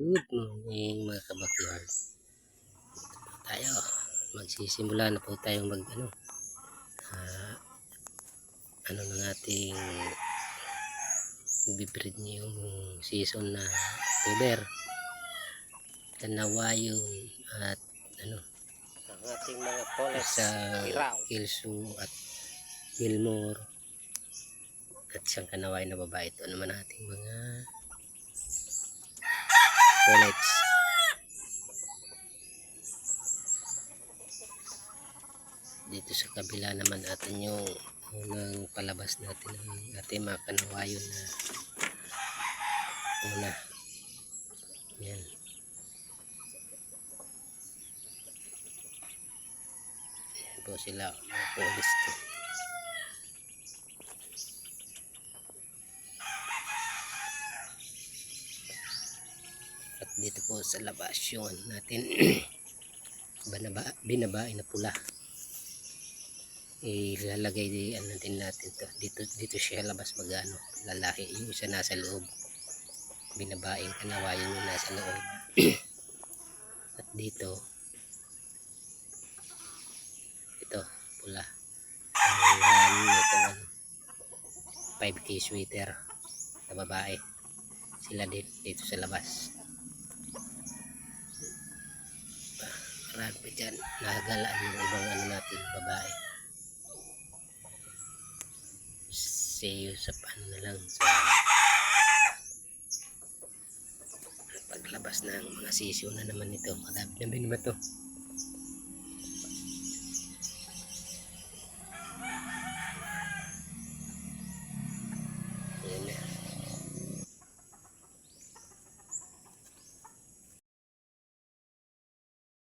Good morning mga kabakyard. Tayo, magsisimula na po tayong ah, ano ng ating bibreed ngayong season na October. Kanawayon at ang ating mga poles sa Kilsu at Gilmore at isang kanaway na babae. Ito naman ating mga poles. Dito sa kabila naman natin yung unang palabas natin ng ating mga kanawayon na una. Yan. Yan po sila, mga polis to. At dito po sa labas yung natin binabae na pula. Ilalagay natin to dito siya labas magano lalaki, yung isa nasa loob, binabaeng kanawayan yung nasa loob. At dito ito pula ito 5K sweater na babae, sila dito sa labas. Marami pa dyan nakagalaan yung ibang natin babae. See you sa na lang sa paglabas ng mga sisyo na naman ito. Madami na ba ito?